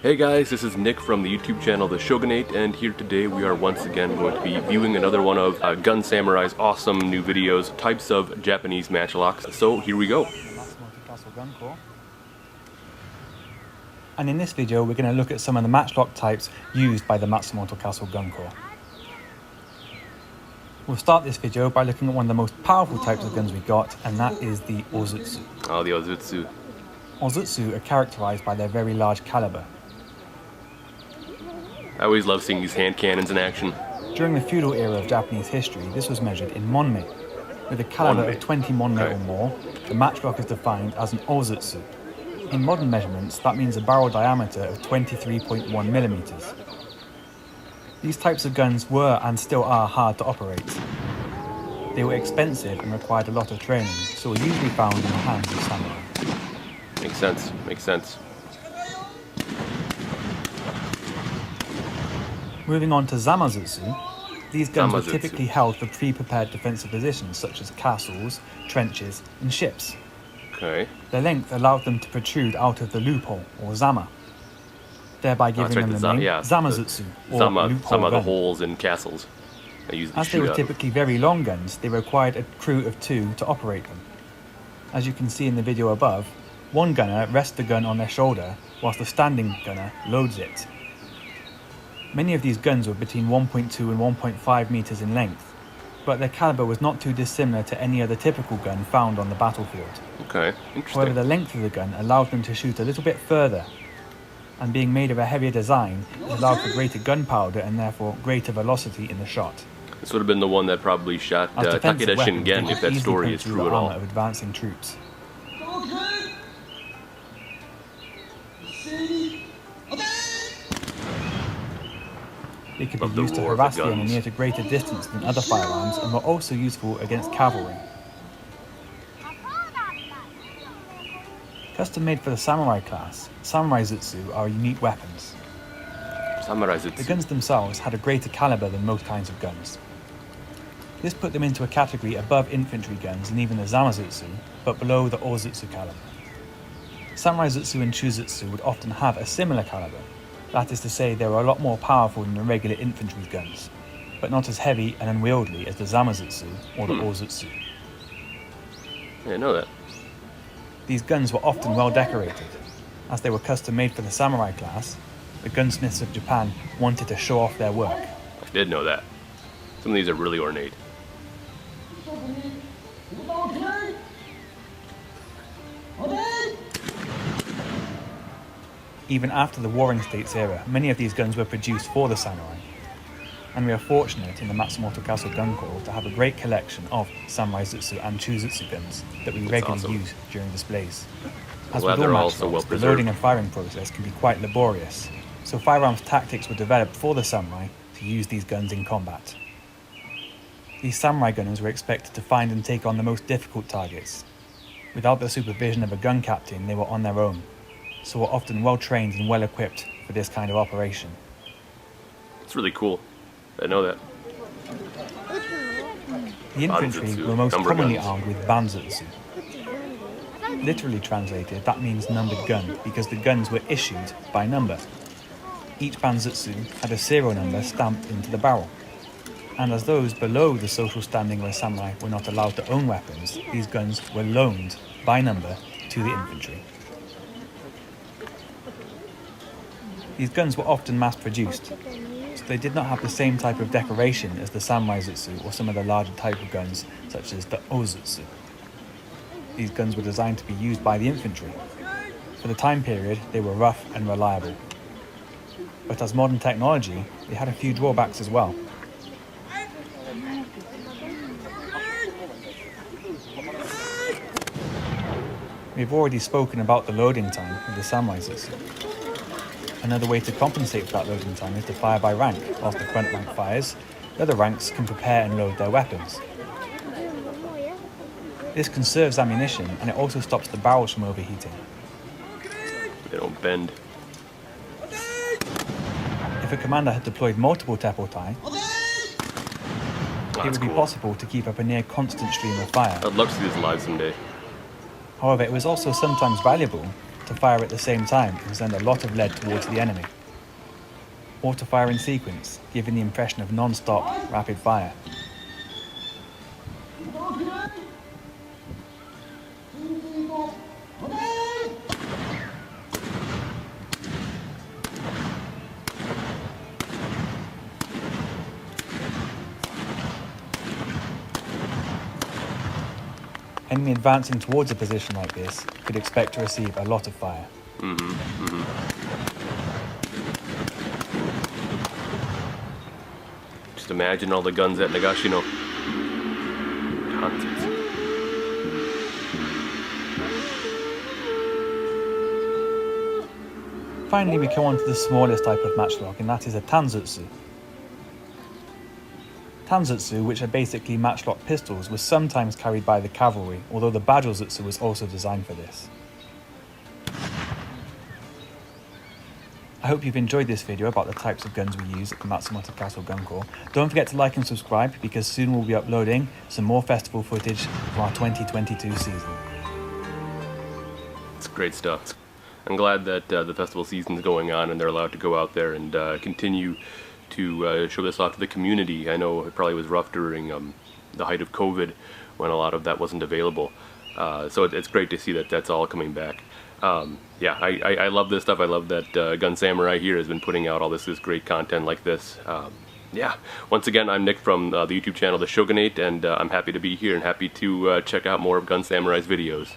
Hey guys, this is Nick from the YouTube channel The Shogunate, and here today we are once again going to be viewing another one of Gun Samurai's awesome new videos, types of Japanese matchlocks. So here we go. And in this video we're going to look at some of the matchlock types used by the Matsumoto Castle Gun Corps. We'll start this video by looking at one of the most powerful types of guns we got, and that is the Ozutsu. Oh, the Ozutsu. Ozutsu are characterized by their very large caliber. I always love seeing these hand cannons in action. During the feudal era of Japanese history, this was measured in monme. With a caliber of 20 monme or more, the matchlock is defined as an Ozutsu. In modern measurements, that means a barrel diameter of 23.1 millimeters. These types of guns were and still are hard to operate. They were expensive and required a lot of training, so were usually found in the hands of samurai. Makes sense, makes sense. Moving on to Zamazutsu, these guns were typically held for pre-prepared defensive positions such as castles, trenches, and ships. Okay. Their length allowed them to protrude out of the loophole, or zama, thereby giving them the name Zamazutsu, or loophole some of the gun. holes in castles. As they were typically very long guns, they required a crew of 2 to operate them. As you can see in the video above, one gunner rests the gun on their shoulder, whilst the standing gunner loads it. Many of these guns were between 1.2 and 1.5 meters in length, but their caliber was not too dissimilar to any other typical gun found on the battlefield. Okay, interesting. However, the length of the gun allowed them to shoot a little bit further, and being made of a heavier design, it allowed for greater gunpowder and therefore greater velocity in the shot. This would have been the one that probably shot Takeda Shingen, if that story is true at all. Of advancing troops. They could be used to harass the enemy at a greater distance than other firearms, and were also useful against cavalry. Custom made for the samurai class, samurai jutsu are unique weapons. Samurai jutsu. The guns themselves had a greater caliber than most kinds of guns. This put them into a category above infantry guns and even the zamazutsu, but below the ozutsu caliber. Samurai jutsu and chujutsu would often have a similar caliber. That is to say, they were a lot more powerful than the regular infantry guns, but not as heavy and unwieldy as the zamazutsu or the ozutsu. I didn't know that. These guns were often well decorated. As they were custom made for the samurai class, the gunsmiths of Japan wanted to show off their work. I did know that. Some of these are really ornate. Even after the Warring States era, many of these guns were produced for the samurai. And we are fortunate in the Matsumoto Castle Gun Corps to have a great collection of samurai jutsu and chujutsu guns that we regularly use during displays. As with all matchlocks, the loading and firing process can be quite laborious, so firearms tactics were developed for the samurai to use these guns in combat. These samurai gunners were expected to find and take on the most difficult targets. Without the supervision of a gun captain, they were on their own, so were often well trained and well equipped for this kind of operation. It's really cool. I know that. The infantry were most commonly armed with banzutsu. Literally translated, that means numbered gun, because the guns were issued by number. Each banzutsu had a serial number stamped into the barrel. And as those below the social standing of a samurai were not allowed to own weapons, these guns were loaned by number to the infantry. These guns were often mass-produced, so they did not have the same type of decoration as the samurai jutsu or some of the larger type of guns, such as the ozutsu. These guns were designed to be used by the infantry. For the time period, they were rough and reliable. But as modern technology, they had a few drawbacks as well. We've already spoken about the loading time of the samurai jutsu. Another way to compensate for that loading time is to fire by rank. Whilst the front rank fires, the other ranks can prepare and load their weapons. This conserves ammunition, and it also stops the barrels from overheating. They don't bend. If a commander had deployed multiple teppotai, it would be possible to keep up a near constant stream of fire. I'd love to see this live someday. However, it was also sometimes valuable to fire at the same time and send a lot of lead towards the enemy. Or to fire in sequence, giving the impression of non-stop, rapid fire. Enemy advancing towards a position like this could expect to receive a lot of fire. Just imagine all the guns at Nagashino. Tons. Finally, we come on to the smallest type of matchlock, and that is a tanzutsu. Tanzutsu, which are basically matchlock pistols, was sometimes carried by the cavalry, although the Bajozutsu was also designed for this. I hope you've enjoyed this video about the types of guns we use at the Matsumoto Castle Gun Corps. Don't forget to like and subscribe, because soon we'll be uploading some more festival footage from our 2022 season. It's great stuff. I'm glad that the festival season's going on and they're allowed to go out there and continue to show this off to the community. I know it probably was rough during the height of COVID when a lot of that wasn't available. So it's great to see that that's all coming back. Yeah, I love this stuff. I love that Gun Samurai here has been putting out all this great content like this. Yeah, once again, I'm Nick from the YouTube channel The Shogunate, and I'm happy to be here and happy to check out more of Gun Samurai's videos.